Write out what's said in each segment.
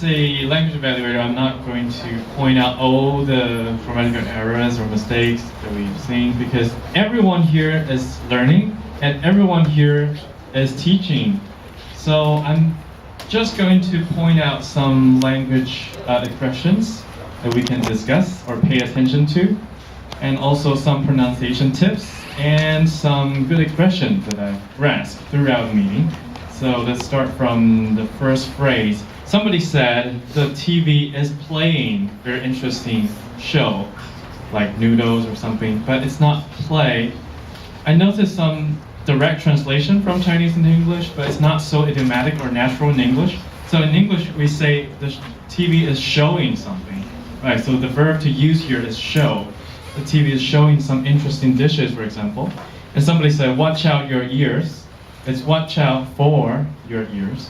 A language evaluator, I'm not going to point out all the grammatical errors or mistakes that we've seen because everyone here is learning and everyone here is teaching. So I'm just going to point out some language expressions that we can discuss or pay attention to, and also some pronunciation tips and some good expressions that I've grasped throughout the meeting. So let's start from the first phrase. Somebody said the TV is playing very interesting show, like noodles or something, but it's not play. I noticed some direct translation from Chinese into English, but it's not so idiomatic or natural in English. So in English, we say the TV is showing something, right? So the verb to use here is show. The TV is showing some interesting dishes, for example. And somebody said, watch out your ears. It's watch out for your ears.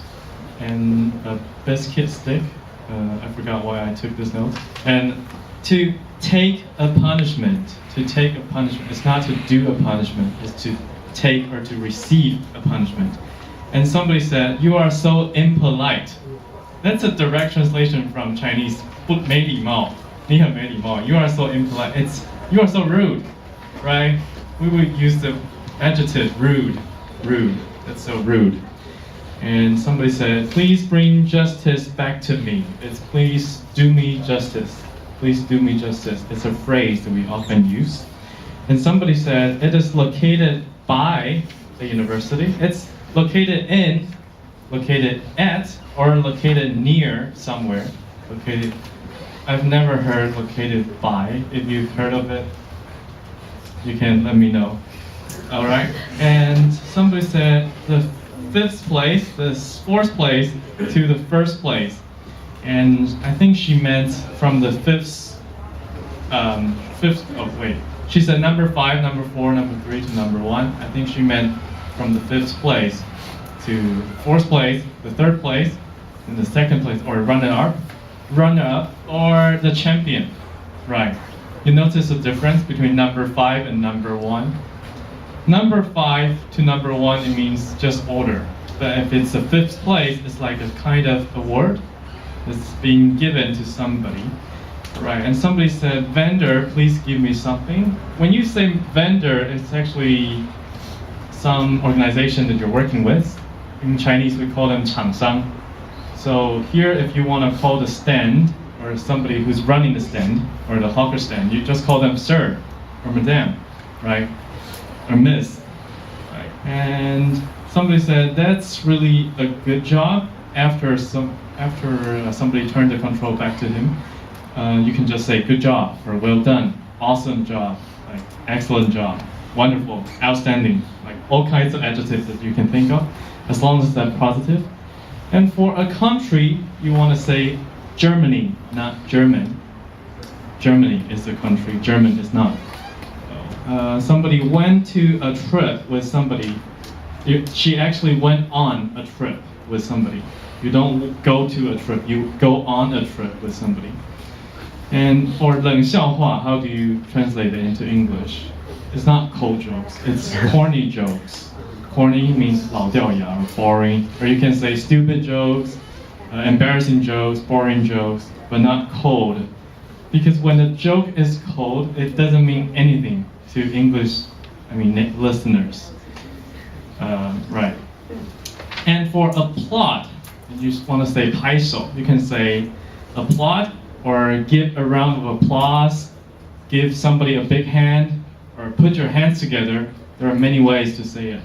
And a biscuit stick. I forgot why I took this note. And to take a punishment. To take a punishment. It's not to do a punishment. It's to take or to receive a punishment. And somebody said, you are so impolite. That's a direct translation from Chinese. 不没礼貌. 你很没礼貌. You are so impolite. It's you are so rude, right? We would use the adjective rude. Rude. That's so rude. And somebody said, please bring justice back to me. It's please do me justice. Please do me justice. It's a phrase that we often use. And somebody said, it is located by the university. It's located in, located at, or located near somewhere. Located. I've never heard located by. If you've heard of it, you can let me know. All right. And somebody said the fifth place, the fourth place to the first place, and I think she meant from the fifth. Oh wait, she said number 5, number 4, number 3 to number 1. I think she meant from the fifth place to fourth place, the third place, and the second place, or runner-up, or the champion. Right. You notice the difference between number 5 and number 1. Number 5 to number 1, it means just order. But if it's the fifth place, it's like a kind of award that's being given to somebody. Right, and somebody said, vendor, please give me something. When you say vendor, it's actually some organization that you're working with. In Chinese, we call them 厂商. So here, if you want to call the stand, or somebody who's running the stand, or the hawker stand, you just call them sir, or madam, right? Or miss, right? And somebody said that's really a good job. After somebody turned the control back to him, you can just say good job or well done, awesome job, like excellent job, wonderful, outstanding, like all kinds of adjectives that you can think of, as long as they're positive. And for a country, you want to say Germany, not German. Germany is the country, German is not. Somebody went to a trip with somebody. She actually went on a trip with somebody. You don't go to a trip, you go on a trip with somebody. And for 冷笑话, how do you translate it into English? It's not cold jokes, it's corny jokes. Corny means 老掉牙 or boring. Or you can say stupid jokes, embarrassing jokes, boring jokes, but not cold. Because when a joke is cold, it doesn't mean anything to English, listeners. Right. And for applaud, you just want to say 拍手. You can say applaud or give a round of applause, give somebody a big hand, or put your hands together. There are many ways to say it.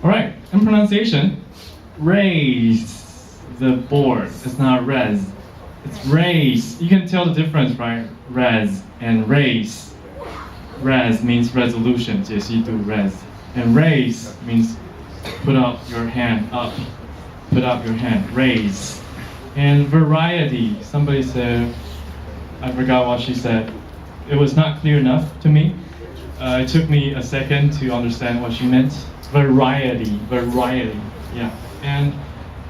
All right, and pronunciation, raise the board. It's not res. It's raise. You can tell the difference, right? Res and raise. Res means resolution, 解析度 res. And raise means put up your hand up. Put up your hand, raise. And variety, somebody said, I forgot what she said. It was not clear enough to me. It took me a second to understand what she meant. Variety, yeah. And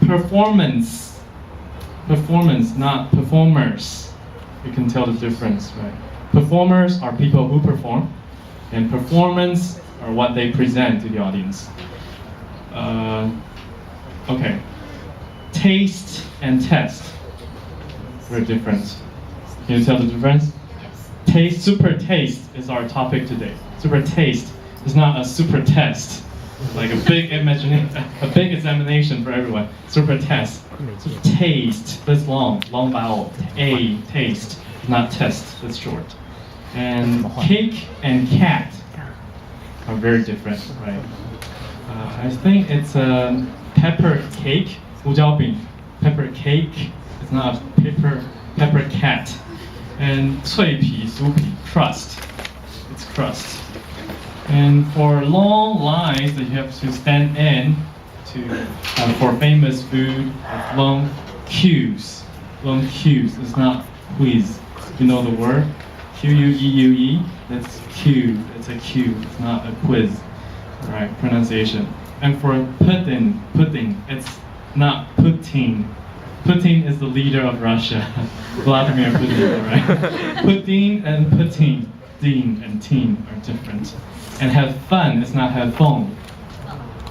performance, not performers. You can tell the difference, right? Performers are people who perform, and performance are what they present to the audience. Okay. Taste and test. Very different. Can you tell the difference? Taste, super taste is our topic today. Super taste is not a super test, like a big examination for everyone. Super test. Super taste, that's long vowel. A, taste, not test, that's short. And cake and cat are very different, right? I think it's a pepper cake, 胡椒饼, pepper cake. It's not a pepper cat. And 脆皮, 酥皮, crust. It's crust. And for long lines that you have to stand in for famous food, long queues. Long queues. It's not quiz. You know the word? Q-U-E-U-E. That's queue. It's a queue. It's not a quiz. All right, pronunciation. And for pudding, it's not Putin. Putin is the leader of Russia. Vladimir Putin, right? Pudding and Putin, Dean and teen are different. And have fun, it's not have fun.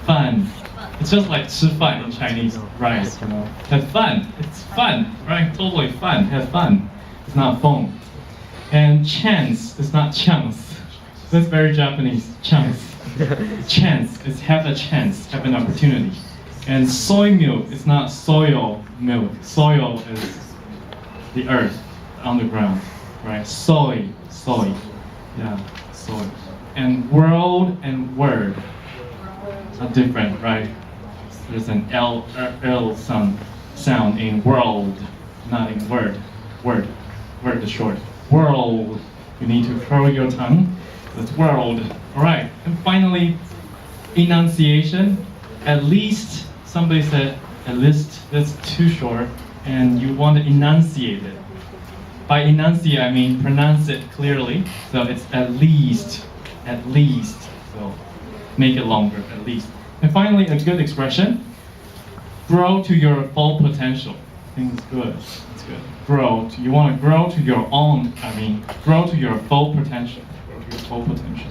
Fun. It's just like 吃饭 in Chinese, rice, you know. Have fun, it's fun, right? Totally fun, have fun. It's not fun. And chance is not chance. That's very Japanese, chance. Chance is have a chance, have an opportunity. And soy milk is not soil milk. Soil is the earth, on the ground, right? Soy, yeah, soy. And world and word are different, right? There's an L sound in world, not in word. Word is short. World, you need to curl your tongue. That's world. All right, and finally, enunciation. At least, somebody said, at least, that's too short, and you want to enunciate it. By enunciate, I mean pronounce it clearly. So it's at least. So make it longer, at least. And finally, a good expression. Grow to your full potential. I think it's good. It's good. You want to grow to your grow to your full potential. Grow to your full potential.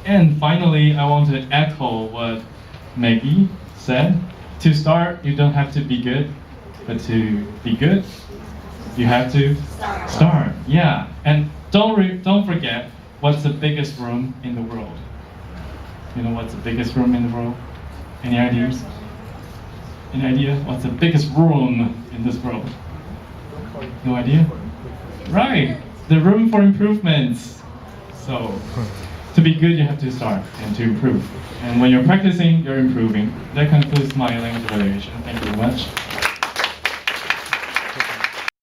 And finally, I want to echo what Maggie said. To start, you don't have to be good, but to be good, you have to start. Yeah, and don't forget what's the biggest room in the world. You know what's the biggest room in the world? Any ideas? Any idea? What's the biggest room in this world? No idea? Right, the room for improvements. So, to be good, you have to start and to improve. And when you're practicing, you're improving. That concludes my language evaluation. Thank you very much.